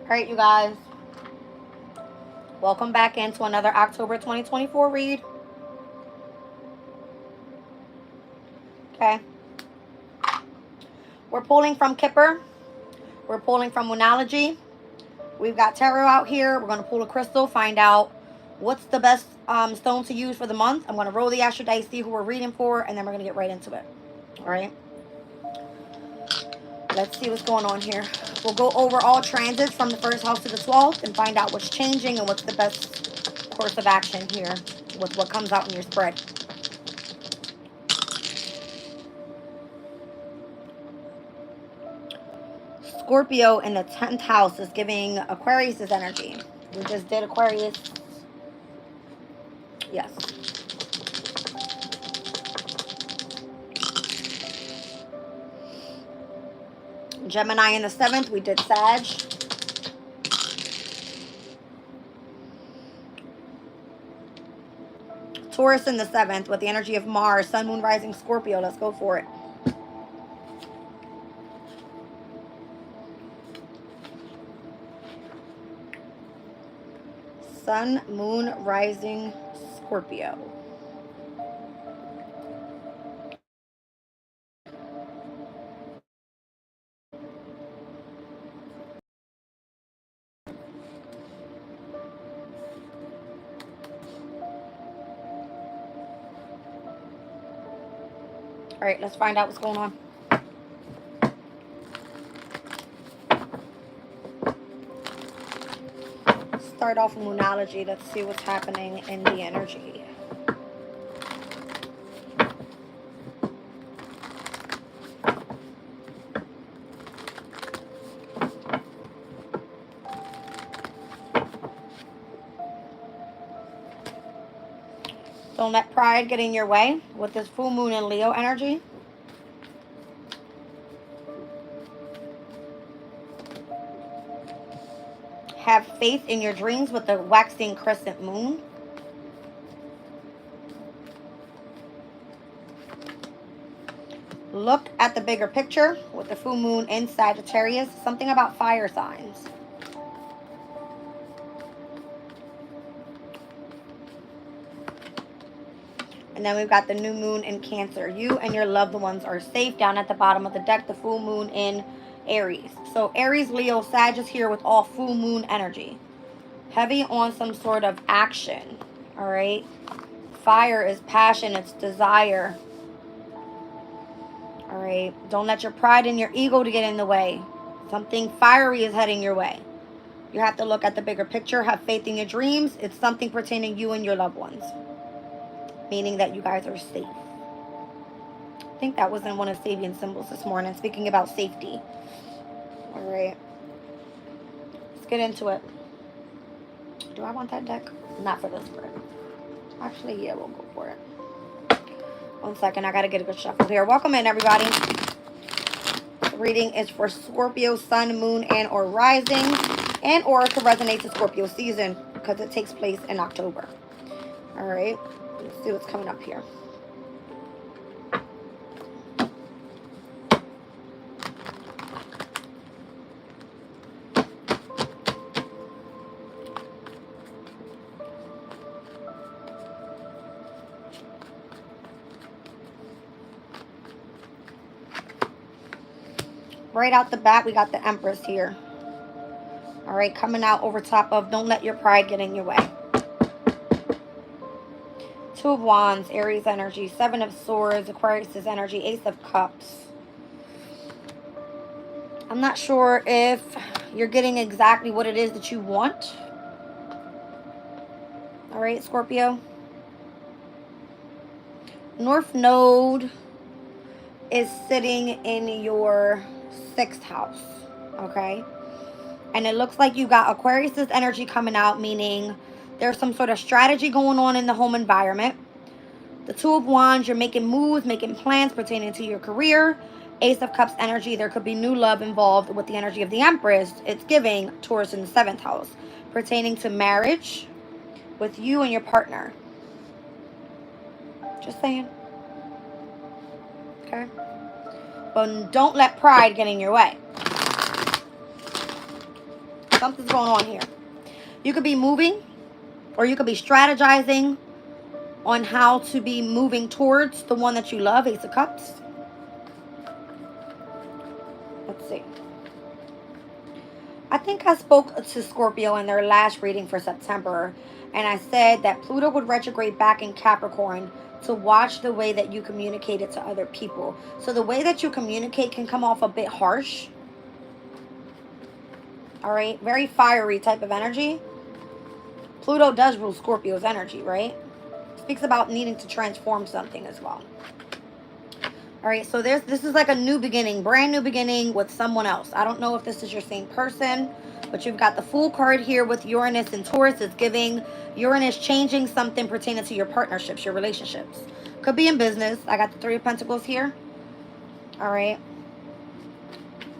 All right, you guys. Welcome back into another October 2024 read. Okay. We're pulling from Kipper. We're pulling from Moonology. We've got tarot out here. We're going to pull a crystal, find out what's the best stone to use for the month. I'm going to roll the astro dice, see who we're reading for, and then we're going to get right into it. All right. Let's see what's going on here. We'll go over all transits from the first house to the 12th and find out what's changing and what's the best course of action here with what comes out in your spread. Scorpio in the 10th house is giving Aquarius' energy. We just did Aquarius. Yes. Gemini in the 7th, we did Sag. Taurus in the 7th with the energy of Mars, Sun, Moon, Rising, Scorpio. Let's go for it. Sun, Moon, Rising, Scorpio. All right, let's find out what's going on. Start off with Moonology. Let's see what's happening in the energy. Don't let pride get in your way with this full moon and Leo energy. Have faith in your dreams with the waxing crescent moon. Look at the bigger picture with the full moon in Sagittarius. Something about fire signs. And then we've got the new moon in Cancer. You and your loved ones are safe. Down at the bottom of the deck, the full moon in Aries. So Aries, Leo, Sag is here with all full moon energy. Heavy on some sort of action. All right. Fire is passion. It's desire. All right. Don't let your pride and your ego to get in the way. Something fiery is heading your way. You have to look at the bigger picture. Have faith in your dreams. It's something pertaining to you and your loved ones. Meaning that you guys are safe. I think that was in one of Sabian's symbols this morning. Speaking about safety. All right. Let's get into it. Do I want that deck? Not for this spread. Actually, yeah, we'll go for it. 1 second. I got to get a good shuffle here. Welcome in, everybody. The reading is for Scorpio, Sun, Moon, and or Rising. And or to resonate to Scorpio season because it takes place in October. All right. Let's see what's coming up here. Right out the bat, we got the Empress here. All right, coming out over top of don't let your pride get in your way. Two of Wands, Aries energy. Seven of Swords, Aquarius energy. Ace of Cups. I'm not sure if you're getting exactly what it is that you want. All right, Scorpio. North Node is sitting in your 6th house. Okay. And it looks like you got Aquarius energy coming out, meaning there's some sort of strategy going on in the home environment. The Two of Wands, you're making moves, making plans pertaining to your career. Ace of Cups energy, there could be new love involved with the energy of the Empress. It's giving Taurus in the 7th house, pertaining to marriage with you and your partner. Just saying. Okay. But don't let pride get in your way. Something's going on here. You could be moving, or you could be strategizing on how to be moving towards the one that you love. Ace of Cups. Let's see. I think I spoke to Scorpio in their last reading for September, and I said that Pluto would retrograde back in Capricorn to watch the way that you communicate it to other people. So the way that you communicate can come off a bit harsh. All right, very fiery type of energy. Pluto does rule Scorpio's energy, right? Speaks about needing to transform something as well. All right, so this is like a new beginning, brand new beginning with someone else. I don't know if this is your same person, but you've got the Fool card here with Uranus and Taurus. It's giving Uranus changing something pertaining to your partnerships, your relationships. Could be in business. I got the Three of Pentacles here. All right.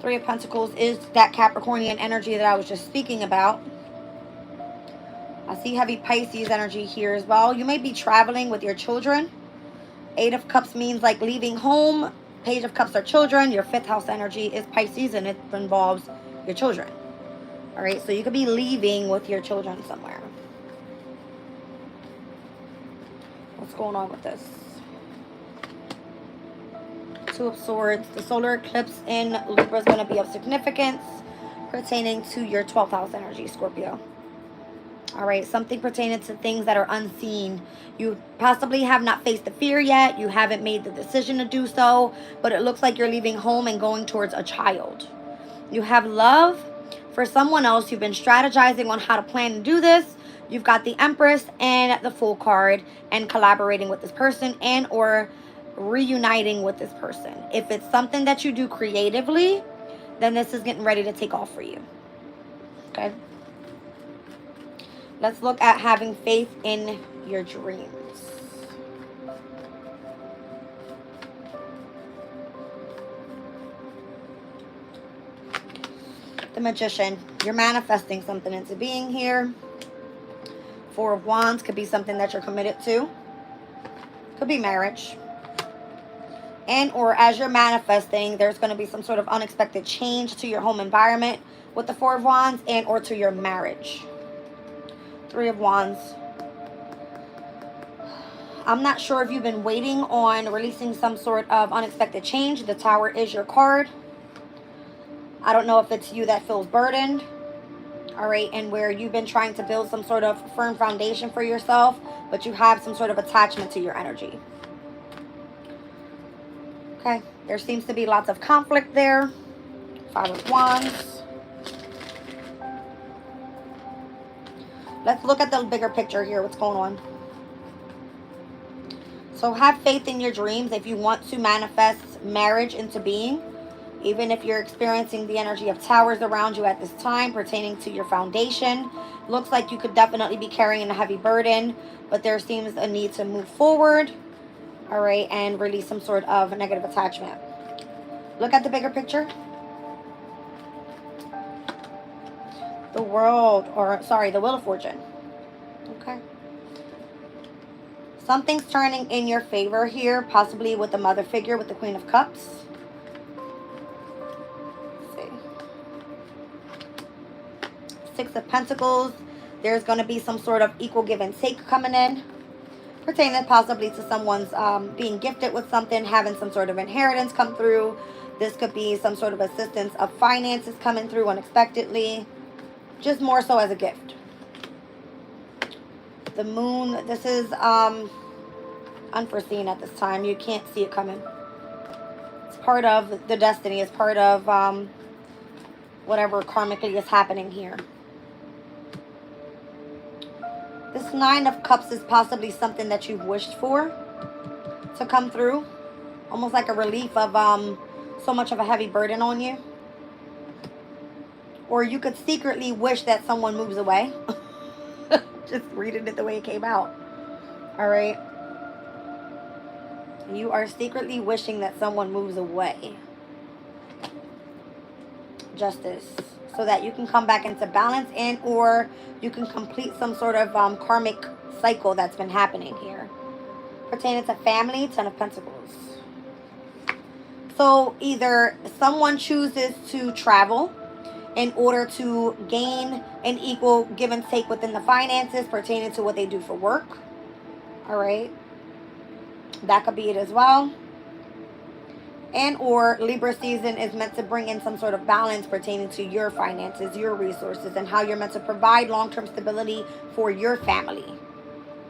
Three of Pentacles is that Capricornian energy that I was just speaking about. I see heavy Pisces energy here as well. You may be traveling with your children. Eight of Cups means like leaving home. Page of Cups are children. Your fifth house energy is Pisces, and it involves your children. All right, so you could be leaving with your children somewhere. What's going on with this? Two of Swords. The solar eclipse in Libra is going to be of significance pertaining to your 12th house energy, Scorpio. All right, something pertaining to things that are unseen. You possibly have not faced the fear yet. You haven't made the decision to do so, but it looks like you're leaving home and going towards a child. You have love for someone else. You've been strategizing on how to plan to do this. You've got the Empress and the Fool card, and collaborating with this person and or reuniting with this person. If it's something that you do creatively, then this is getting ready to take off for you. Okay. Let's look at having faith in your dreams. The Magician. You're manifesting something into being here. Four of Wands could be something that you're committed to. Could be marriage. And or as you're manifesting, there's going to be some sort of unexpected change to your home environment with the Four of Wands, and or to your marriage. Three of Wands. I'm not sure if you've been waiting on releasing some sort of unexpected change. The Tower is your card. I don't know if it's you that feels burdened. All right, and where you've been trying to build some sort of firm foundation for yourself, but you have some sort of attachment to your energy. Okay, there seems to be lots of conflict there. Five of Wands. Let's look at the bigger picture here. What's going on? So have faith in your dreams if you want to manifest marriage into being. Even if you're experiencing the energy of Towers around you at this time pertaining to your foundation. Looks like you could definitely be carrying a heavy burden, but there seems a need to move forward. All right, and release some sort of negative attachment. Look at the bigger picture. The World, or sorry, the Wheel of Fortune. Okay. Something's turning in your favor here, possibly with the Mother figure with the Queen of Cups. Let's see. Six of Pentacles. There's going to be some sort of equal give and take coming in, pertaining possibly to someone's being gifted with something, having some sort of inheritance come through. This could be some sort of assistance of finances coming through unexpectedly. Just more so as a gift. The Moon, this is unforeseen at this time. You can't see it coming. It's part of the destiny. It's part of whatever karmically is happening here. This Nine of Cups is possibly something that you've wished for to come through. Almost like a relief of so much of a heavy burden on you. Or you could secretly wish that someone moves away. Just reading it the way it came out. All right. You are secretly wishing that someone moves away. Justice. So that you can come back into balance, and or you can complete some sort of karmic cycle that's been happening here. Pertaining to family, Ten of Pentacles. So either someone chooses to travel in order to gain an equal give and take within the finances pertaining to what they do for work. All right. That could be it as well. And or Libra season is meant to bring in some sort of balance pertaining to your finances, your resources, and how you're meant to provide long-term stability for your family.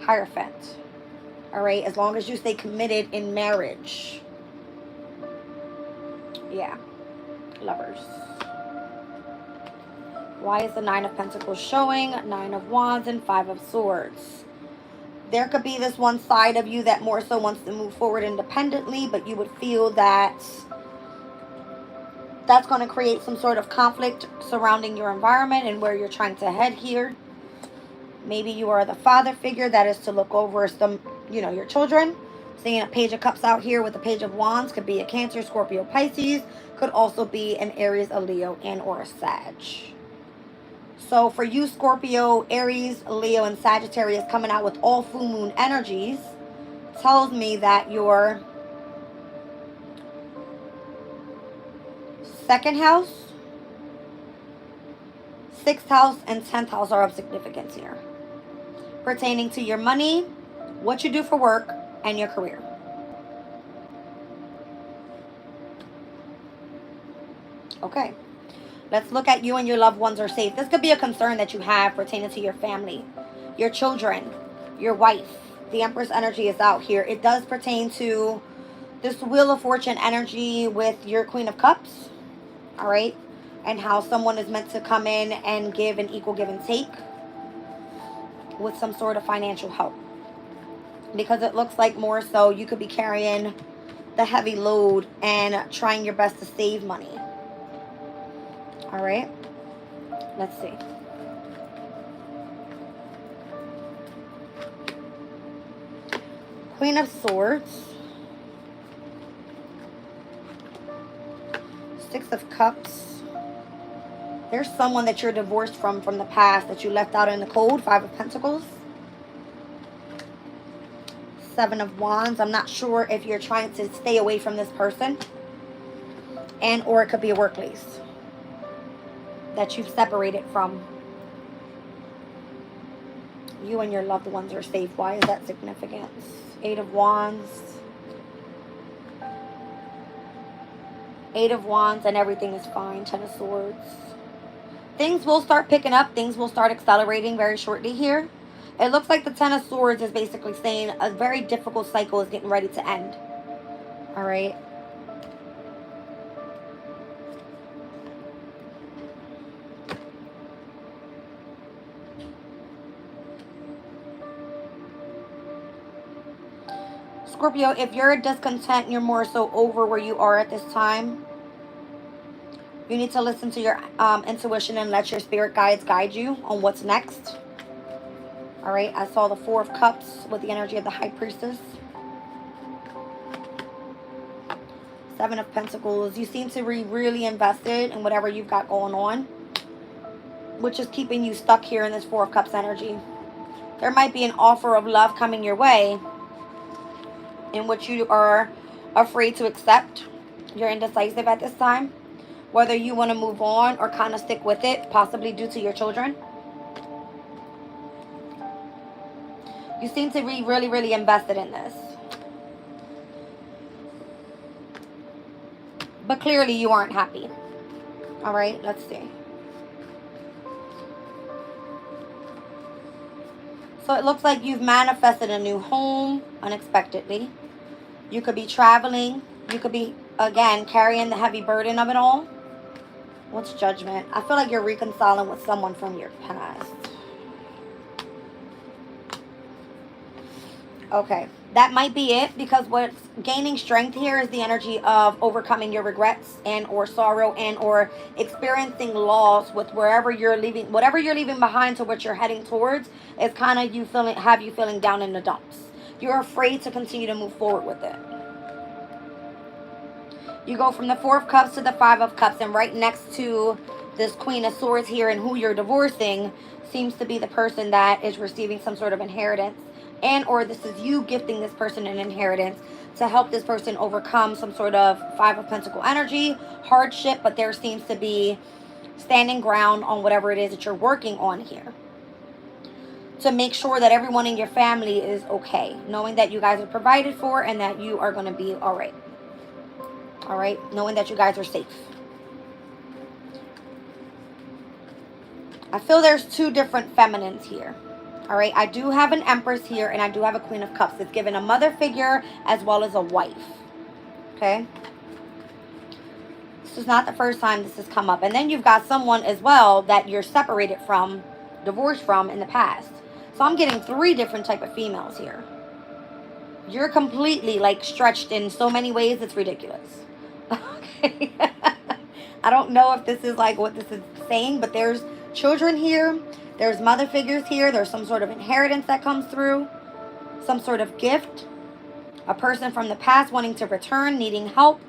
Hierophant. All right. As long as you stay committed in marriage. Yeah. Lovers. Why is the Nine of Pentacles showing? Nine of Wands and Five of Swords. There could be this one side of you that more so wants to move forward independently, but you would feel that that's going to create some sort of conflict surrounding your environment and where you're trying to head here. Maybe you are the father figure that is to look over some, your children. Seeing a Page of Cups out here with the Page of Wands could be a Cancer, Scorpio, Pisces. Could also be an Aries, a Leo, and or a Sag. So for you, Scorpio, Aries, Leo, and Sagittarius coming out with all full moon energies tells me that your second house, sixth house, and 10th house are of significance here. Pertaining to your money, what you do for work, and your career. Okay. Let's look at you and your loved ones are safe. This could be a concern that you have pertaining to your family, your children, your wife. The Empress energy is out here. It does pertain to this Wheel of Fortune energy with your Queen of Cups. All right. And how someone is meant to come in and give an equal give and take with some sort of financial help. Because it looks like more so you could be carrying the heavy load and trying your best to save money. All right. Let's see. Queen of Swords. Six of Cups. There's someone that you're divorced from the past that you left out in the cold. Five of Pentacles. Seven of Wands. I'm not sure if you're trying to stay away from this person. And or it could be a workplace that you've separated from. You and your loved ones are safe. Why is that significant? Eight of Wands. Eight of Wands and everything is fine. Ten of Swords. Things will start picking up. Things will start accelerating very shortly here. It looks like the Ten of Swords is basically saying a very difficult cycle is getting ready to end. All right. Scorpio, if you're discontent, you're more so over where you are at this time. You need to listen to your intuition and let your spirit guides guide you on what's next. All right, I saw the Four of Cups with the energy of the High Priestess. Seven of Pentacles. You seem to be really invested in whatever you've got going on, which is keeping you stuck here in this Four of Cups energy. There might be an offer of love coming your way in which you are afraid to accept. You're indecisive at this time. Whether you want to move on or kind of stick with it, possibly due to your children. You seem to be really, really invested in this. But clearly you aren't happy. All right, let's see. So it looks like you've manifested a new home unexpectedly. You could be traveling. You could be, again, carrying the heavy burden of it all. What's Judgment? I feel like you're reconciling with someone from your past. Okay, that might be it, because what's gaining strength here is the energy of overcoming your regrets and or sorrow and or experiencing loss with wherever you're leaving, whatever you're leaving behind to what you're heading towards is kind of you feeling down in the dumps. You're afraid to continue to move forward with it. You go from the Four of Cups to the Five of Cups, and right next to this Queen of Swords here and who you're divorcing seems to be the person that is receiving some sort of inheritance, and or this is you gifting this person an inheritance to help this person overcome some sort of Five of Pentacle energy, hardship, but there seems to be standing ground on whatever it is that you're working on here, to make sure that everyone in your family is okay, knowing that you guys are provided for and that you are going to be all right. All right, knowing that you guys are safe. I feel there's two different feminines here. All right, I do have an Empress here and I do have a Queen of Cups. It's given a mother figure as well as a wife. Okay. This is not the first time this has come up. And then you've got someone as well that you're separated from, divorced from in the past. So I'm getting three different type of females here. You're completely like stretched in so many ways, it's ridiculous. Okay. I don't know if this is like what this is saying, but there's children here. There's mother figures here. There's some sort of inheritance that comes through. Some sort of gift. A person from the past wanting to return, needing help.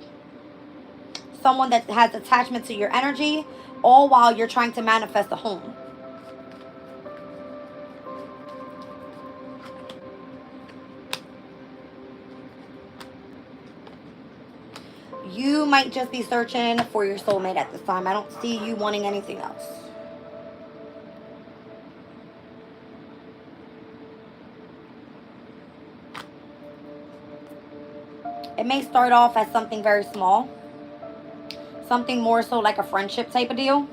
Someone that has attachment to your energy. All while you're trying to manifest a home. You might just be searching for your soulmate at this time. I don't see you wanting anything else. It may start off as something very small. Something more so like a friendship type of deal.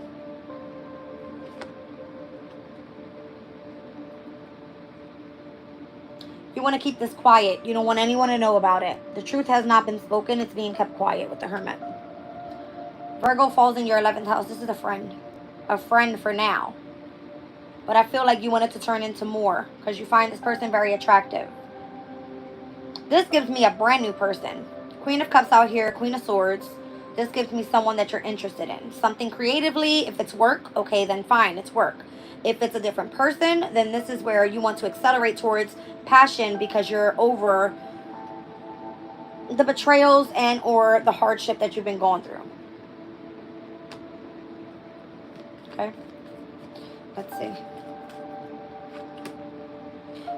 You want to keep this quiet. You don't want anyone to know about it. The truth has not been spoken. It's being kept quiet with the Hermit. Virgo falls in your 11th house. This is a friend. A friend for now. But I feel like you want it to turn into more because you find this person very attractive. This gives me a brand new person. Queen of Cups out here, Queen of Swords. This gives me someone that you're interested in. Something creatively. If it's work, okay, then fine, it's work. If it's a different person, then this is where you want to accelerate towards passion because you're over the betrayals and or the hardship that you've been going through. Okay. Let's see.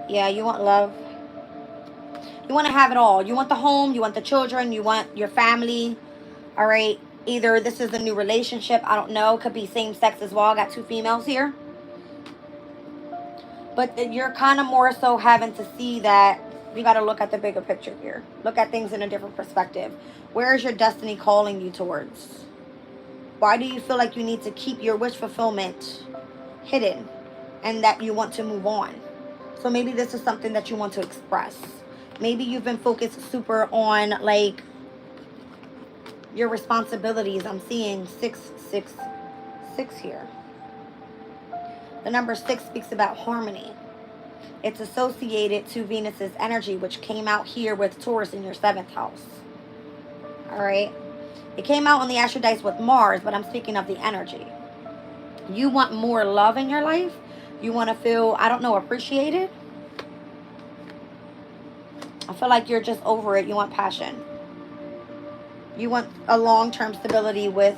Yeah, you want love. You want to have it all. You want the home. You want the children. You want your family. All right. Either this is a new relationship. I don't know. Could be same sex as well. I got two females here. But you're kind of more so having to see that you got to look at the bigger picture here. Look at things in a different perspective. Where is your destiny calling you towards? Why do you feel like you need to keep your wish fulfillment hidden and that you want to move on? So maybe this is something that you want to express. Maybe you've been focused super on like your responsibilities. I'm seeing 666 here. The number 6 speaks about harmony. It's associated to Venus's energy, which came out here with Taurus in your 7th house. All right. It came out on the Astro Dice with Mars, but I'm speaking of the energy. You want more love in your life. You want to feel, I don't know, appreciated. I feel like you're just over it. You want passion. You want a long-term stability with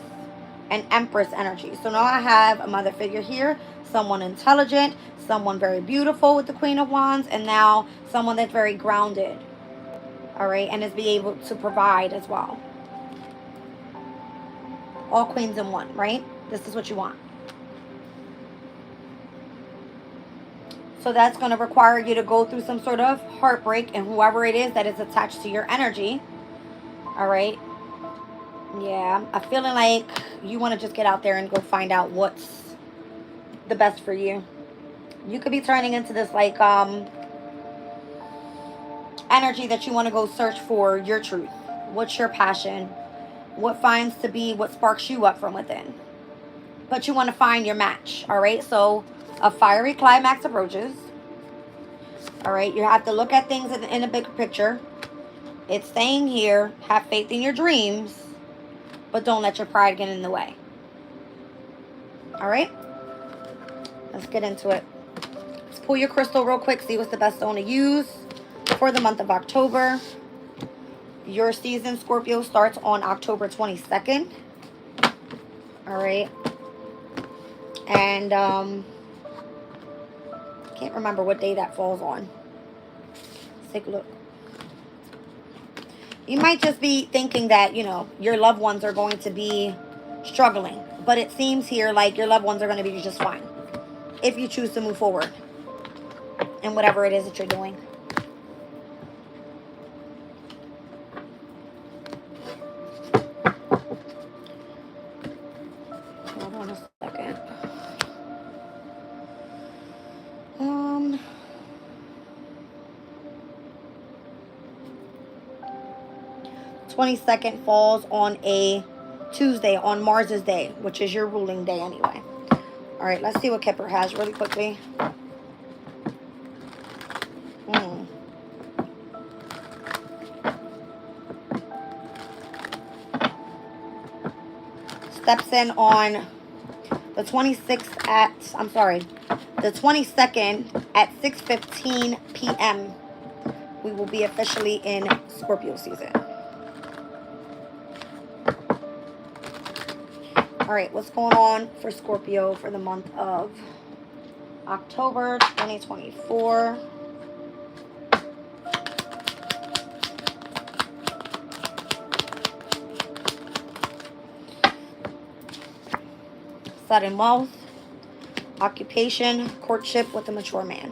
an Empress energy. So now I have a mother figure here. Someone intelligent. Someone very beautiful with the Queen of Wands. And now someone that's very grounded. All right. And is be able to provide as well. All queens in one, right? This is what you want. So that's going to require you to go through some sort of heartbreak and whoever it is that is attached to your energy. All right. Yeah. I'm feeling like you want to just get out there and go find out what's the best for you. You could be turning into this like energy that you want to go search for your truth. What's your passion? What finds to be what sparks you up from within. But you want to find your match. All right. So a fiery climax approaches. All right. You have to look at things in a bigger picture. It's saying here, have faith in your dreams, but don't let your pride get in the way. All right. Let's get into it. Let's pull your crystal real quick. See what's the best stone to use for the month of October. Your season, Scorpio, starts on October 22nd. All right. And can't remember what day that falls on. Let's take a look. You might just be thinking that, you know, your loved ones are going to be struggling, But it seems here like your loved ones are going to be just fine if you choose to move forward in whatever it is that you're doing. Hold on a second. 22nd falls on a Tuesday, on Mars's day, which is your ruling day anyway. All right, let's see what Kipper has really quickly. Steps in on the 26th at, I'm sorry, the 22nd at 6:15 p.m. We will be officially in Scorpio season. All right, what's going on for Scorpio for the month of October 2024? Sudden wealth, occupation, courtship with a mature man.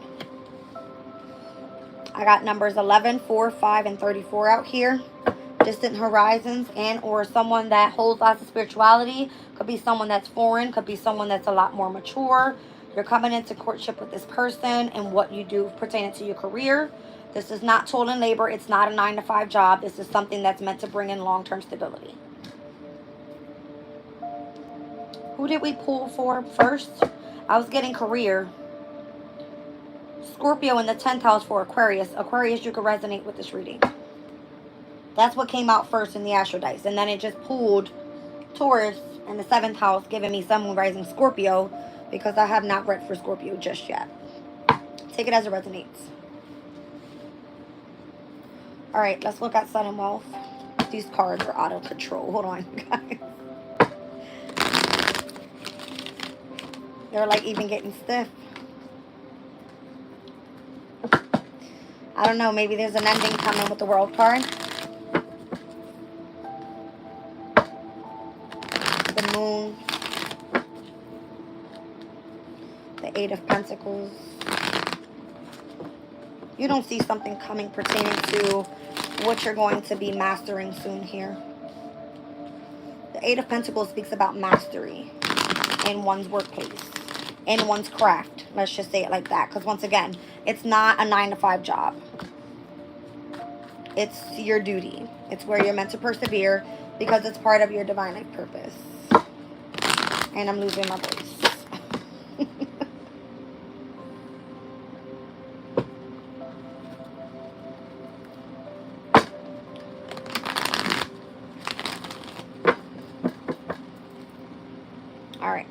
I got numbers 11, 4, 5, and 34 out here. Distant horizons, and or someone that holds lots of spirituality. Could be someone that's foreign, could be someone that's a lot more mature. You're coming into courtship with this person and what you do pertaining to your career. This is not toil and labor. It's not a 9-to-5 job. This is something that's meant to bring in long-term stability. Who did we pull for first? I was getting career. Scorpio in the 10th house for Aquarius. Aquarius, you could resonate with this reading. That's what came out first in the Astro Dice. And then it just pulled Taurus in the 7th house, giving me Sun, Moon, Rising, Scorpio, because I have not read for Scorpio just yet. Take it as it resonates. All right, let's look at Sun and Wealth. These cards are out of control. Hold on, guys. They're like even getting stiff. I don't know, maybe there's an ending coming with the World card. The Moon. The 8 of Pentacles. You don't see something coming pertaining to what you're going to be mastering soon here. The 8 of Pentacles speaks about mastery in one's workplace, in one's craft. Let's just say it like that. Because once again, it's not a 9-to-5 job. It's your duty. It's where you're meant to persevere because it's part of your divine life purpose. And I'm losing my voice. All right.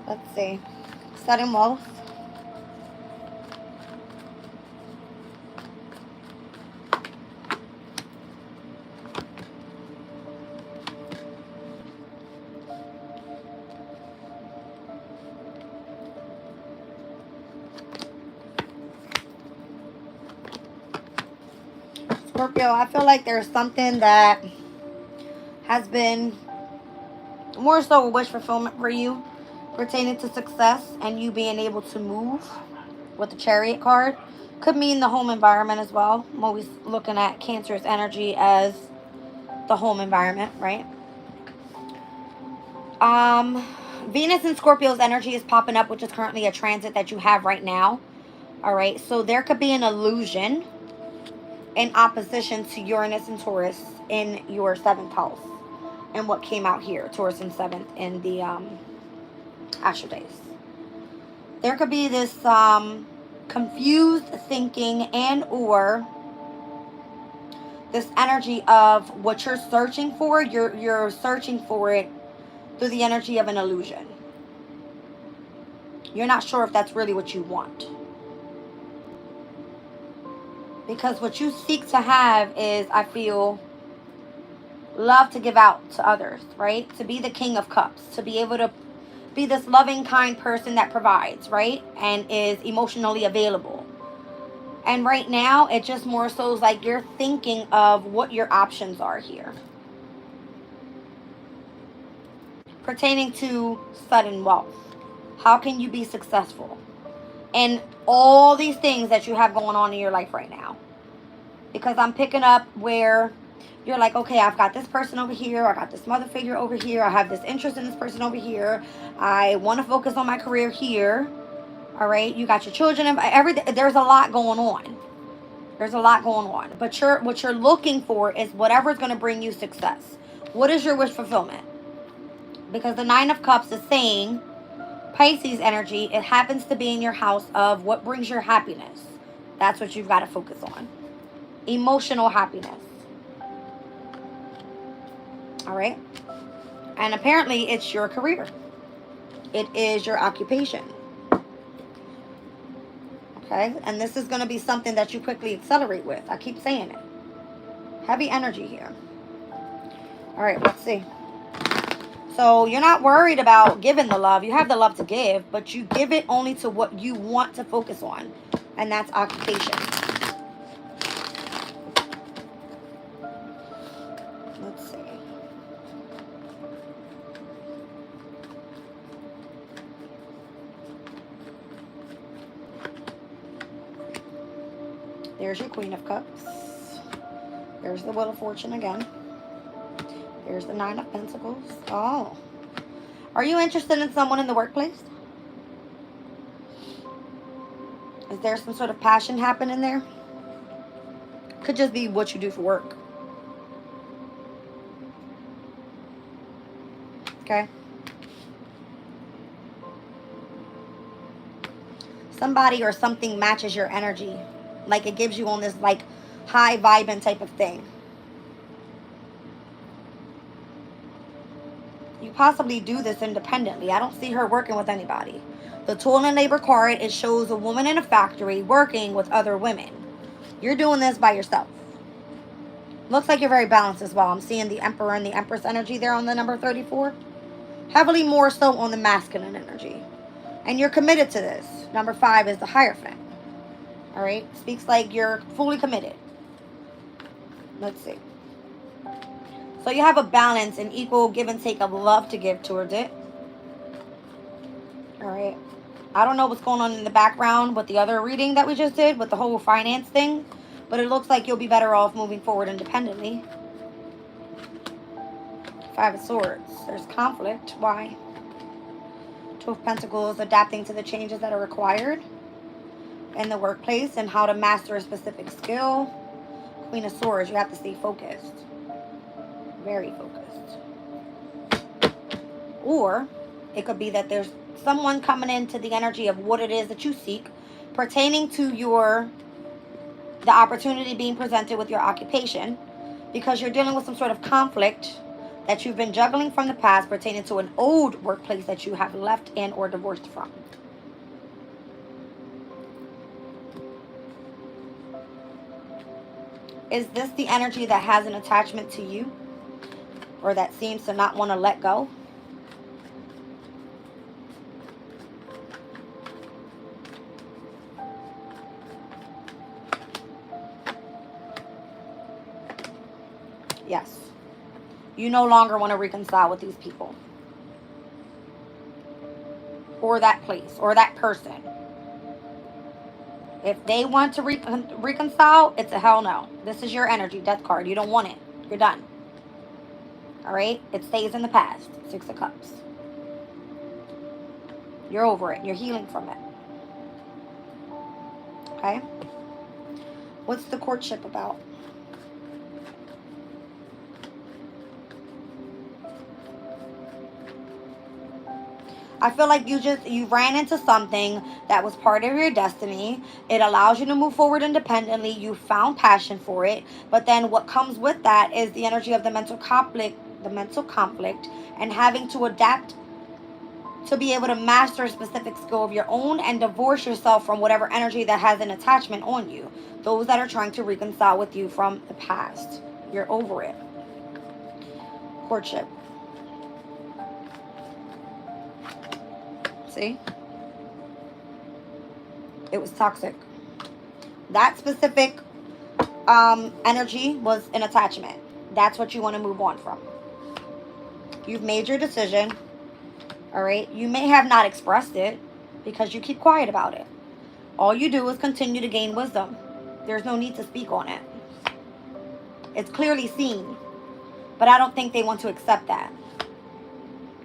Let's see. Sudden wealth. Scorpio, I feel like there's something that has been more so a wish fulfillment for you pertaining to success and you being able to move with the Chariot card. Could mean the home environment as well. I'm always looking at Cancer's energy as the home environment, right? Venus and Scorpio's energy is popping up, which is currently a transit that you have right now. All right, so there could be an illusion in opposition to Uranus and Taurus in your 7th house. And what came out here, Taurus in 7th in the Astro Days. There could be this confused thinking and or this energy of what you're searching for. You're searching for it through the energy of an illusion. You're not sure if that's really what you want. Because what you seek to have is, I feel, love to give out to others, right? To be the King of Cups. To be able to be this loving, kind person that provides, right? And is emotionally available. And right now, it just more so is like you're thinking of what your options are here. pertaining to sudden wealth. How can you be successful? And all these things that you have going on in your life right now. Because I'm picking up where you're like, okay, I've got this person over here. I got this mother figure over here. I have this interest in this person over here. I want to focus on my career here. All right. You got your children and everything. There's a lot going on. There's a lot going on. But what you're looking for is whatever's going to bring you success. What is your wish fulfillment? Because the Nine of Cups is saying Pisces energy, it happens to be in your house of what brings your happiness. That's what you've got to focus on. Emotional happiness. All right. And apparently it's your career. It is your occupation. Okay. And this is going to be something that you quickly accelerate with. I keep saying it. Heavy energy here. All right. Let's see. So you're not worried about giving the love. You have the love to give, but you give it only to what you want to focus on. And that's occupation. Let's see. There's your Queen of Cups. There's the Wheel of Fortune again. There's the Nine of Pentacles. Oh. Are you interested in someone in the workplace? Is there some sort of passion happening there? Could just be what you do for work. Okay. Somebody or something matches your energy. Like it gives you on this like high vibing type of thing. You possibly do this independently. I don't see her working with anybody. The Toil and Labor card, it shows a woman in a factory working with other women. You're doing this by yourself. Looks like you're very balanced as well. I'm seeing the Emperor and the Empress energy there on the number 34. Heavily more so on the masculine energy. And you're committed to this. Number 5 is the Hierophant. All right? Speaks like you're fully committed. Let's see. So you have a balance, an equal give and take of love to give towards it. All right. I don't know what's going on in the background with the other reading that we just did with the whole finance thing. But it looks like you'll be better off moving forward independently. 5 of Swords. There's conflict. Why? 2 of Pentacles, adapting to the changes that are required in the workplace and how to master a specific skill. Queen of Swords, you have to stay focused. Very focused. Or it could be that there's someone coming into the energy of what it is that you seek pertaining to the opportunity being presented with your occupation, because you're dealing with some sort of conflict that you've been juggling from the past pertaining to an old workplace that you have left in or divorced from. Is this the energy that has an attachment to you? Or that seems to not want to let go? Yes. You no longer want to reconcile with these people. Or that place. Or that person. If they want to reconcile, it's a hell no. This is your energy, Death card. You don't want it. You're done. All right? It stays in the past. 6 of Cups. You're over it. You're healing from it. Okay? What's the courtship about? I feel like you ran into something that was part of your destiny. It allows you to move forward independently. You found passion for it. But then what comes with that is the energy of the mental conflict, and having to adapt to be able to master a specific skill of your own and divorce yourself from whatever energy that has an attachment on you. Those that are trying to reconcile with you from the past. You're over it. Courtship. See? It was toxic. That specific energy was an attachment. That's what you want to move on from. You've made your decision. All right. You may have not expressed it because you keep quiet about it. All you do is continue to gain wisdom. There's no need to speak on it. It's clearly seen, but I don't think they want to accept that.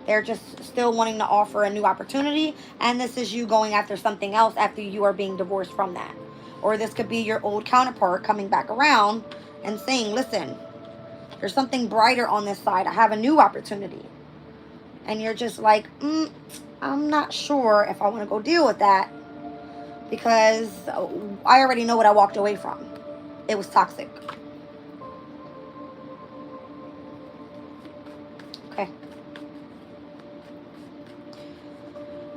They're just still wanting to offer a new opportunity, and this is you going after something else after you are being divorced from that. Or this could be your old counterpart coming back around and saying, listen, there's something brighter on this side. I have a new opportunity. And you're just like, I'm not sure if I want to go deal with that because I already know what I walked away from. It was toxic. Okay.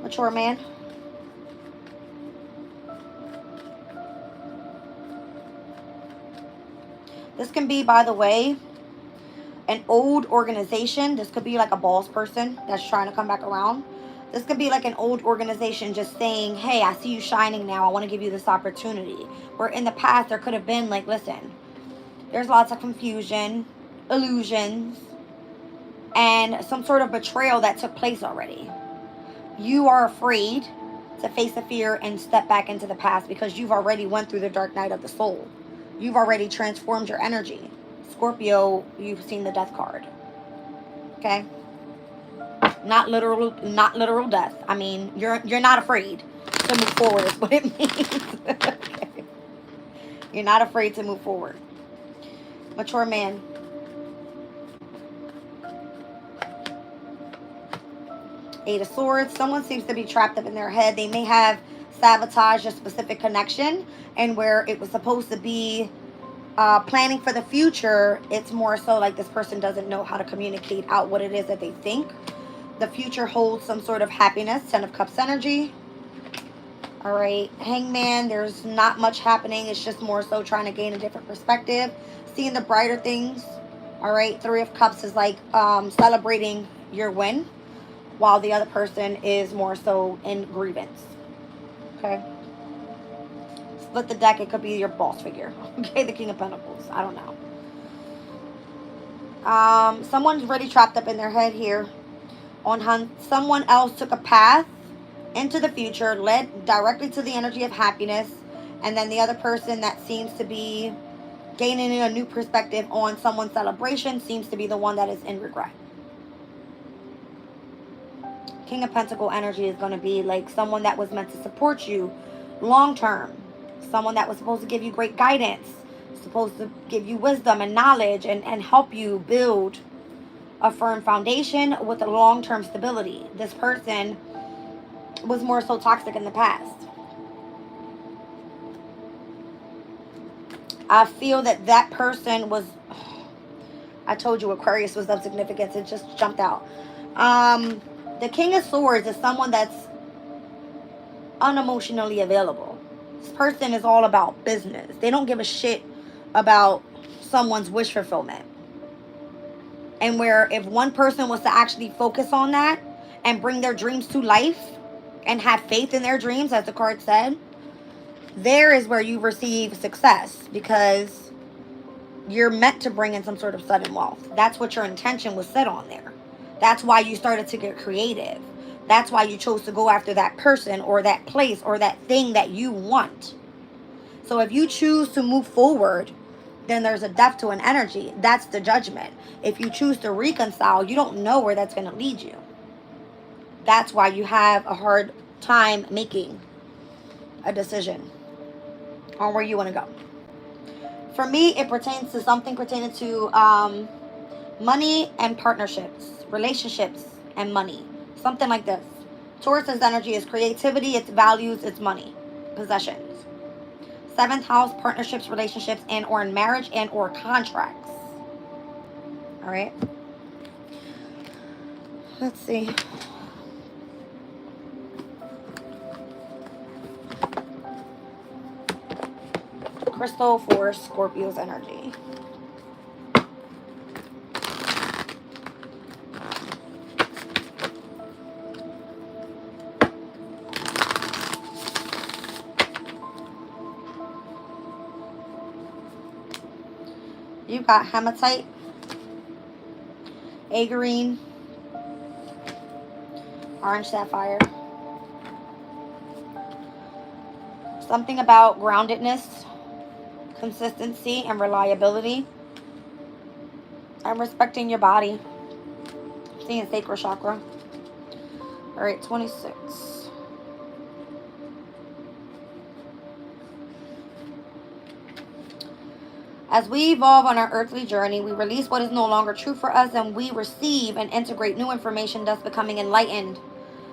Mature man. This can be, by the way, an old organization. This could be like a boss person that's trying to come back around. This could be like an old organization just saying, hey, I see you shining now. I want to give you this opportunity. Where in the past, there could have been like, listen, there's lots of confusion, illusions, and some sort of betrayal that took place already. You are afraid to face the fear and step back into the past because you've already went through the dark night of the soul. You've already transformed your energy. Scorpio, you've seen the death card. Okay? Not literal death. I mean, you're not afraid to move forward is what it means. Okay. You're not afraid to move forward. Mature man. Eight of Swords. Someone seems to be trapped up in their head. They may have sabotaged a specific connection, and where it was supposed to be planning for the future, it's more so like this person doesn't know how to communicate out what it is that they think. The future holds some sort of happiness. Ten of Cups energy. All right. Hangman, there's not much happening. It's just more so trying to gain a different perspective. Seeing the brighter things. All right. Three of Cups is like celebrating your win, while the other person is more so in grievance. Okay. Split the deck. It could be your boss figure. Okay. The King of Pentacles. I don't know. Someone's really trapped up in their head here. Someone else took a path into the future, led directly to the energy of happiness, and then the other person that seems to be gaining a new perspective on someone's celebration seems to be the one that is in regret. King of Pentacle energy is going to be like someone that was meant to support you long term, someone that was supposed to give you great guidance, supposed to give you wisdom and knowledge and help you build a firm foundation with a long-term stability. This person was more so toxic in the past. I feel that person was, I told you Aquarius was of significance. It just jumped out. The King of Swords is someone that's unemotionally available. This person is all about business. They don't give a shit about someone's wish fulfillment. And where if one person was to actually focus on that and bring their dreams to life and have faith in their dreams, as the card said, there is where you receive success because you're meant to bring in some sort of sudden wealth. That's what your intention was set on there. That's why you started to get creative. That's why you chose to go after that person or that place or that thing that you want. So if you choose to move forward, then there's a depth to an energy. That's the judgment. If you choose to reconcile, you don't know where that's going to lead you. That's why you have a hard time making a decision on where you want to go. For me, it pertains to something pertaining to money and partnerships, relationships and money. Something like this. Taurus's energy is creativity, its values, its money, possessions. 7th house, partnerships, relationships, and or in marriage and or contracts. All right. Let's see. Crystal for Scorpio's energy. You got hematite, agarine, Orange sapphire. Something about groundedness, consistency, and reliability. And respecting your body. Seeing sacral chakra. All right, 26. As we evolve on our earthly journey, we release what is no longer true for us and we receive and integrate new information, thus becoming enlightened.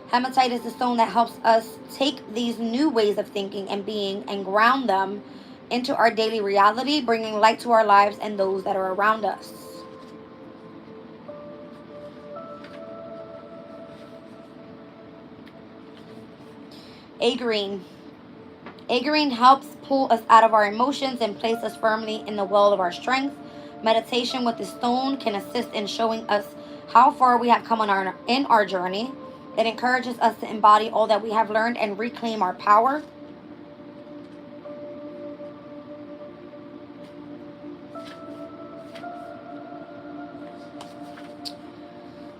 Hematite is the stone that helps us take these new ways of thinking and being and ground them into our daily reality, bringing light to our lives and those that are around us. Agrine. Agrine helps pull us out of our emotions and place us firmly in the well of our strength. Meditation with the stone can assist in showing us how far we have come in our journey. It encourages us to embody all that we have learned and reclaim our power.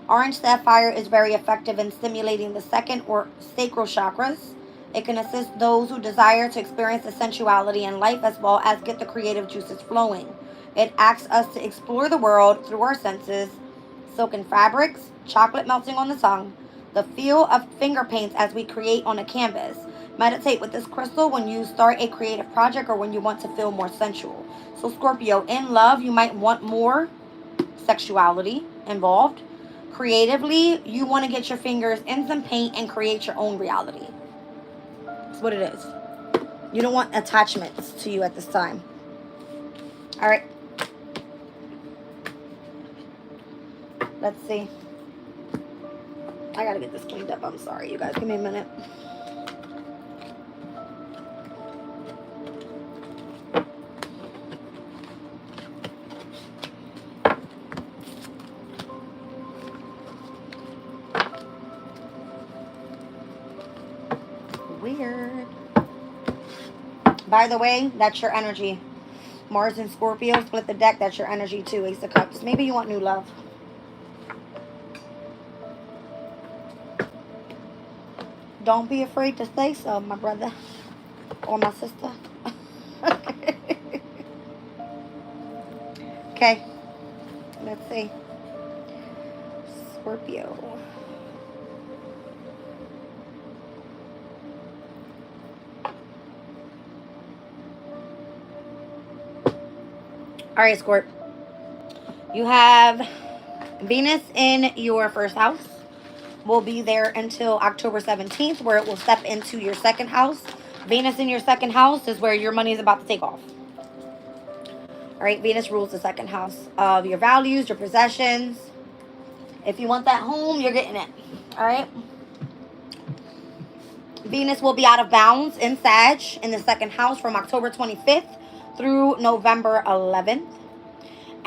Orange sapphire is very effective in stimulating the second or sacral chakras. It can assist those who desire to experience the sensuality in life as well as get the creative juices flowing. It asks us to explore the world through our senses, silken fabrics, chocolate melting on the tongue, the feel of finger paints as we create on a canvas. Meditate with this crystal when you start a creative project or when you want to feel more sensual. So Scorpio, in love, you might want more sexuality involved. Creatively, you want to get your fingers in some paint and create your own reality. That's what it is. You don't want attachments to you at this time. All right. Let's see. I gotta get this cleaned up. I'm sorry, you guys. Give me a minute. Weird. By the way, that's your energy. Mars and Scorpio split the deck. That's your energy too. Ace of Cups. Maybe you want new love. Don't be afraid to say so, my brother or my sister. Okay. Let's see. Scorpio. All right, Scorp. You have Venus in your first house. Will be there until October 17th, where it will step into your second house. Venus in your second house is where your money is about to take off. All right, Venus rules the second house of your values, your possessions. If you want that home, you're getting it. All right. Venus will be out of bounds in Sag in the second house from October 25th through November 11th.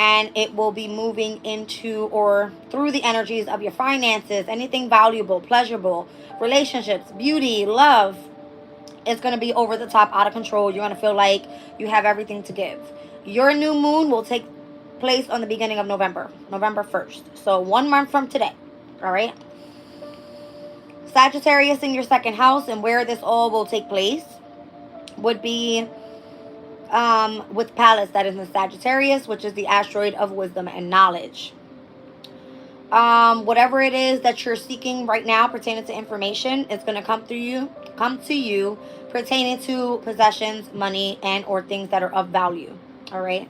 And it will be moving into or through the energies of your finances, anything valuable, pleasurable, relationships, beauty, love. It's going to be over the top, out of control. You're going to feel like you have everything to give. Your new moon will take place on the beginning of November, November 1st. So 1 month from today. All right. Sagittarius in your second house, and where this all will take place would be with Pallas, that is in Sagittarius, which is the asteroid of wisdom and knowledge. Whatever it is that you're seeking right now pertaining to information, it's going to come to you pertaining to possessions, money, and or things that are of value. All right.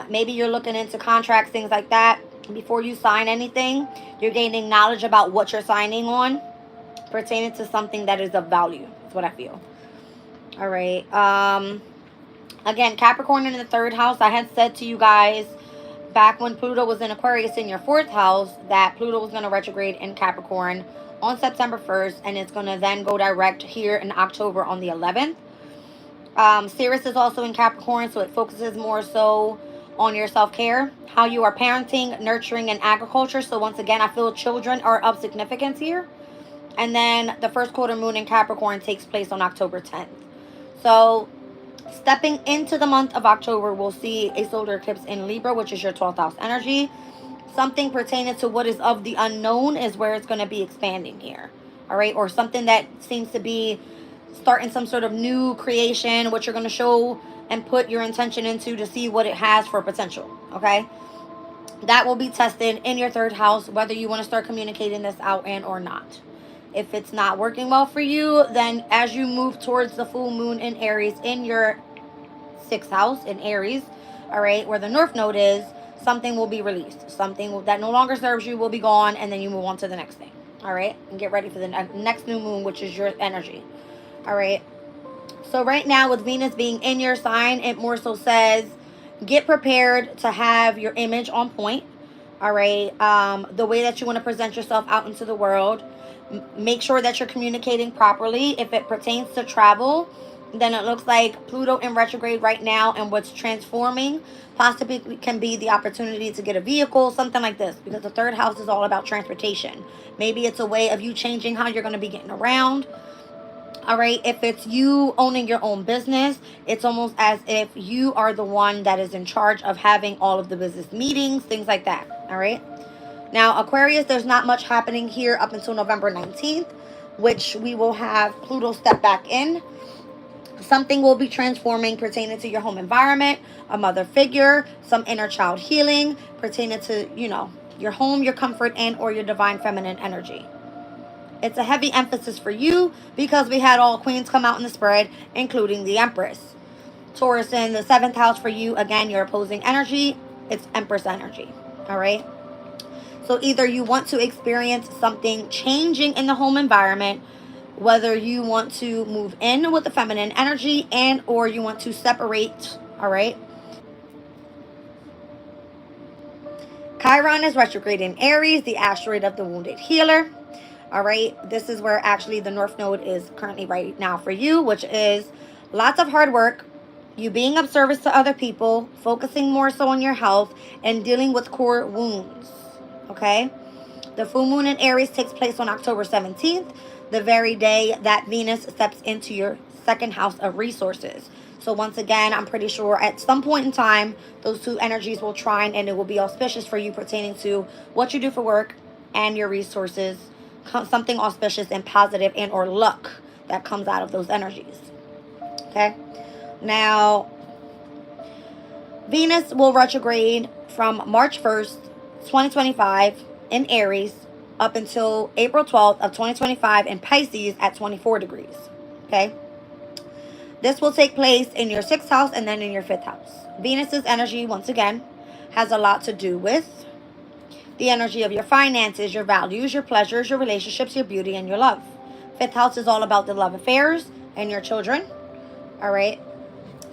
Maybe you're looking into contracts, things like that. Before you sign anything, you're gaining knowledge about what you're signing on pertaining to something that is of value. That's what I feel. All right. Again, Capricorn in the third house. I had said to you guys back when Pluto was in Aquarius in your fourth house that Pluto was going to retrograde in Capricorn on September 1st. And it's going to then go direct here in October on the 11th. Sirius is also in Capricorn, so it focuses more so on your self-care, how you are parenting, nurturing, and agriculture. So once again, I feel children are of significance here. And then the first quarter moon in Capricorn takes place on October 10th. So stepping into the month of October, we'll see a solar eclipse in Libra, which is your 12th house energy. something pertaining to what is of the unknown is where it's going to be expanding here. All right. Or something that seems to be starting some sort of new creation, what you're going to show and put your intention into to see what it has for potential. Okay. That will be tested in your third house, whether you want to start communicating this out and or not. If it's not working well for you, then as you move towards the full moon in Aries in your sixth house in Aries, all right, where the North Node is, something will be released. Something that no longer serves you will be gone, and then you move on to the next thing. All right, and get ready for the next new moon, which is your energy. All right. So right now, with Venus being in your sign, it more so says get prepared to have your image on point. All right. The way that you want to present yourself out into the world. Make sure that you're communicating properly. If it pertains to travel, then it looks like Pluto in retrograde right now, and what's transforming possibly can be the opportunity to get a vehicle, something like this, because the third house is all about transportation. Maybe it's a way of you changing how you're going to be getting around. All right. If it's you owning your own business, it's almost as if you are the one that is in charge of having all of the business meetings, things like that. All right. Now, Aquarius, there's not much happening here up until November 19th, which we will have Pluto step back in. Something will be transforming pertaining to your home environment, a mother figure, some inner child healing pertaining to, your home, your comfort, and or your divine feminine energy. It's a heavy emphasis for you because we had all queens come out in the spread, including the Empress. Taurus in the seventh house for you, again, your opposing energy. It's Empress energy. All right. So either you want to experience something changing in the home environment, whether you want to move in with the feminine energy and or you want to separate. All right. Chiron is retrograde in Aries, the asteroid of the wounded healer. All right. This is where actually the North Node is currently right now for you, which is lots of hard work, you being of service to other people, focusing more so on your health, and dealing with core wounds. Okay. The full moon in Aries takes place on October 17th, the very day that Venus steps into your second house of resources. So once again, I'm pretty sure at some point in time, those two energies will trine and it will be auspicious for you pertaining to what you do for work and your resources. Something auspicious and positive and or luck that comes out of those energies. Okay. Now, Venus will retrograde from March 1st, 2025 in Aries up until April 12th of 2025 in Pisces at 24 degrees. Okay. This will take place in your sixth house and then in your fifth house. Venus's energy, once again, has a lot to do with the energy of your finances, your values, your pleasures, your relationships, your beauty, and your love. Fifth house is all about the love affairs and your children. All right.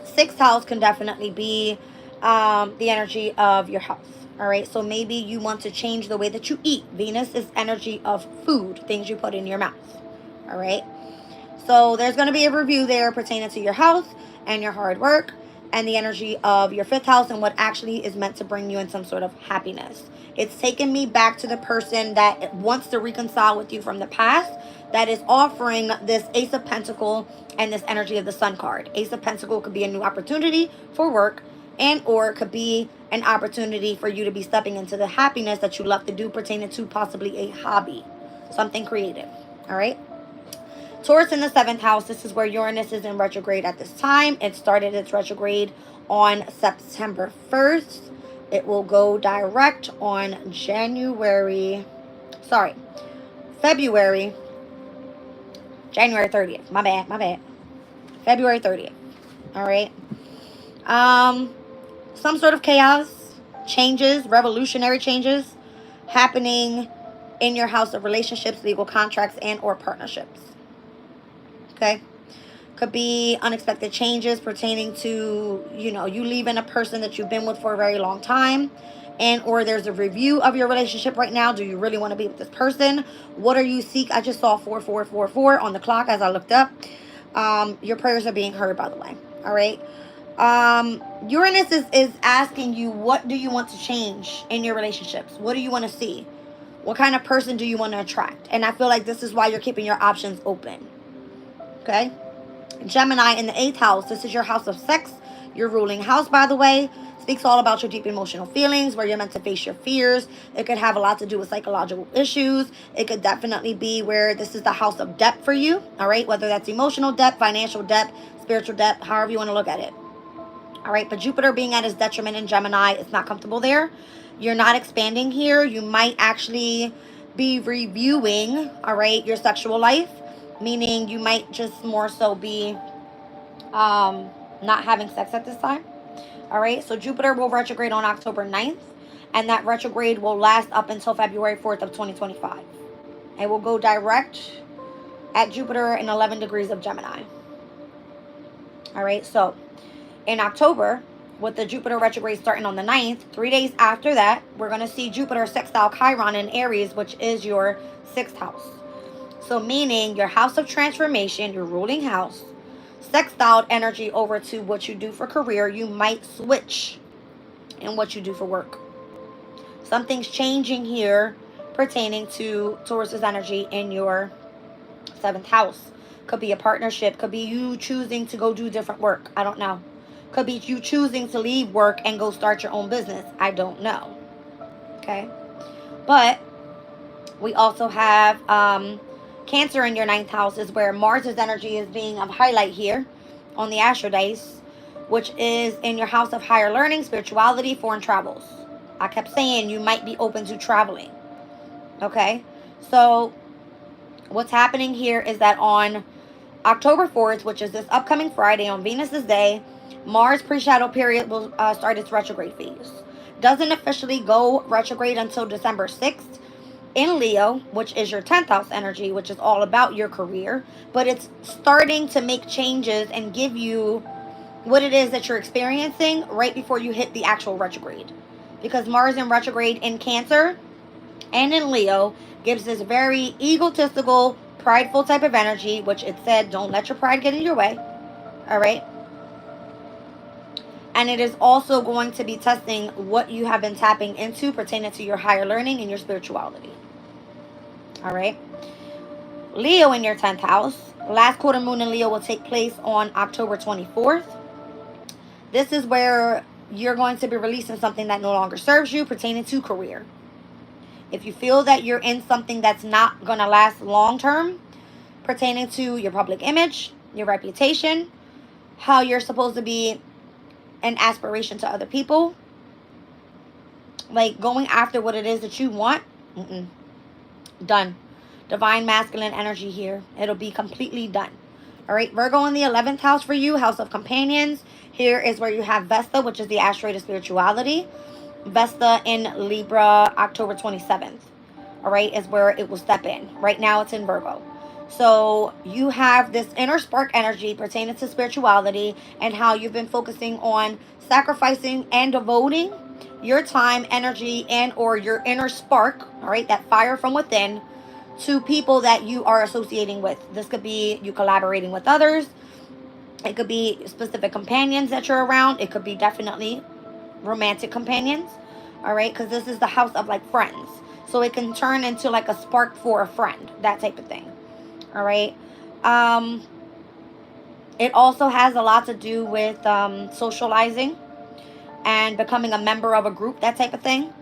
Sixth house can definitely be the energy of your health. All right. So maybe you want to change the way that you eat. Venus is energy of food, things you put in your mouth. All right. So there's going to be a review there pertaining to your health and your hard work and the energy of your fifth house and what actually is meant to bring you in some sort of happiness. It's taken me back to the person that wants to reconcile with you from the past, that is offering this Ace of Pentacles and this energy of the Sun card. Ace of Pentacles could be a new opportunity for work and or it could be an opportunity for you to be stepping into the happiness that you love to do pertaining to possibly a hobby, something creative. All right. Taurus in the seventh house. This is where Uranus is in retrograde at this time. It started its retrograde on September 1st. It will go direct on January 30th. My bad. February 30th. All right. Some sort of chaos, changes, revolutionary changes happening in your house of relationships, legal contracts, and or partnerships. Okay. Could be unexpected changes pertaining to, you leaving a person that you've been with for a very long time. And or there's a review of your relationship right now. Do you really want to be with this person? What are you seek? I just saw 4444 on the clock as I looked up. Your prayers are being heard, by the way. All right. Uranus is asking you, what do you want to change in your relationships? What do you want to see? What kind of person do you want to attract? And I feel like this is why you're keeping your options open. Okay. Gemini in the 8th house. This is your house of sex, your ruling house, by the way. speaks all about your deep emotional feelings, where you're meant to face your fears. It could have a lot to do with psychological issues. It could definitely be where this is the house of debt for you, all right? Whether that's emotional debt, financial debt, spiritual debt, however you want to look at it. All right, but Jupiter being at his detriment in Gemini, it's not comfortable there. You're not expanding here. You might actually be reviewing, all right, your sexual life, meaning you might just more so be not having sex at this time. All right, so Jupiter will retrograde on October 9th, and that retrograde will last up until February 4th of 2025. It will go direct at Jupiter in 11 degrees of Gemini. All right, so in October, with the Jupiter retrograde starting on the 9th, 3 days after that, we're going to see Jupiter sextile Chiron in Aries, which is your 6th house. So meaning your house of transformation, your ruling house, sextile energy over to what you do for career. You might switch in what you do for work. Something's changing here pertaining to Taurus's energy in your 7th house. Could be a partnership. Could be you choosing to go do different work. I don't know. Could be you choosing to leave work and go start your own business. I don't know. Okay. But we also have Cancer in your 9th house, is where Mars's energy is being of highlight here on the Astro Days, which is in your house of higher learning, spirituality, foreign travels. I kept saying you might be open to traveling. Okay. So what's happening here is that on October 4th, which is this upcoming Friday on Venus's day, Mars pre-shadow period will start its retrograde phase. Doesn't officially go retrograde until December 6th in Leo, which is your 10th house energy, which is all about your career. But it's starting to make changes and give you what it is that you're experiencing right before you hit the actual retrograde. Because Mars in retrograde in Cancer and in Leo gives this very egotistical, prideful type of energy, which it said, don't let your pride get in your way. All right. And it is also going to be testing what you have been tapping into pertaining to your higher learning and your spirituality. All right. Leo in your 10th house. Last quarter moon in Leo will take place on October 24th. This is where you're going to be releasing something that no longer serves you pertaining to career. If you feel that you're in something that's not going to last long term pertaining to your public image, your reputation, how you're supposed to be an aspiration to other people, like going after what it is that you want, done. Divine masculine energy here. It'll be completely done. All right, Virgo in the 11th house for you, house of companions. Here is where you have Vesta, which is the asteroid of spirituality. Vesta in Libra, October 27th. All right, is where it will step in. Right now it's in Virgo. So you have this inner spark energy pertaining to spirituality and how you've been focusing on sacrificing and devoting your time, energy, and or your inner spark, all right, that fire from within, to people that you are associating with. This could be you collaborating with others. It could be specific companions that you're around. It could be definitely romantic companions, all right, because this is the house of like friends. So it can turn into like a spark for a friend, that type of thing. All right. It also has a lot to do with socializing and becoming a member of a group, that type of thing.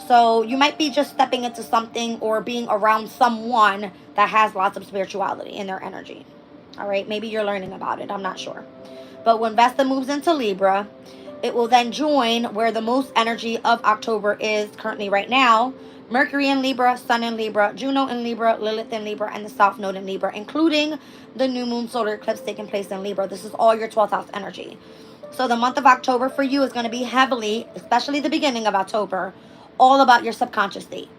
So you might be just stepping into something or being around someone that has lots of spirituality in their energy. All right. Maybe you're learning about it. I'm not sure. But when Vesta moves into Libra, it will then join where the most energy of October is currently right now. Mercury in Libra, Sun in Libra, Juno in Libra, Lilith in Libra, and the South Node in Libra, including the new moon solar eclipse taking place in Libra. This is all your 12th house energy. So the month of October for you is going to be heavily, especially the beginning of October, all about your subconscious state,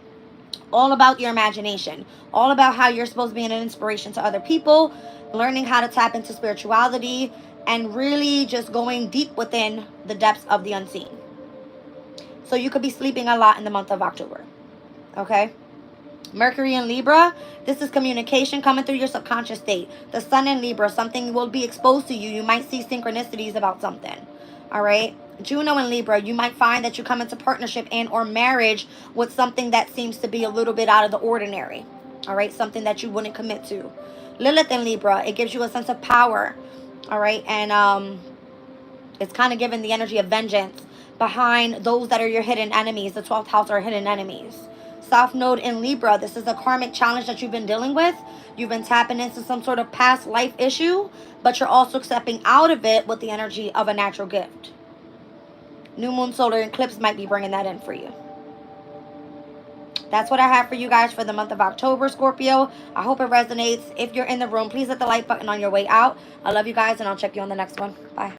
all about your imagination, all about how you're supposed to be an inspiration to other people, learning how to tap into spirituality, and really just going deep within the depths of the unseen. So you could be sleeping a lot in the month of October. Okay? Mercury in Libra, this is communication coming through your subconscious state. The Sun in Libra, something will be exposed to you. You might see synchronicities about something. All right? Juno in Libra, you might find that you come into partnership and or marriage with something that seems to be a little bit out of the ordinary. All right? Something that you wouldn't commit to. Lilith in Libra, it gives you a sense of power. All right? And it's kind of giving the energy of vengeance. behind those that are your hidden enemies. The 12th house are hidden enemies. South Node in Libra. This is a karmic challenge that you've been dealing with. You've been tapping into some sort of past life issue, but you're also stepping out of it with the energy of a natural gift. New moon solar eclipse might be bringing that in for you. That's what I have for you guys for the month of October, Scorpio. I hope it resonates. If you're in the room, please hit the like button on your way out. I love you guys, and I'll check you on the next one. Bye.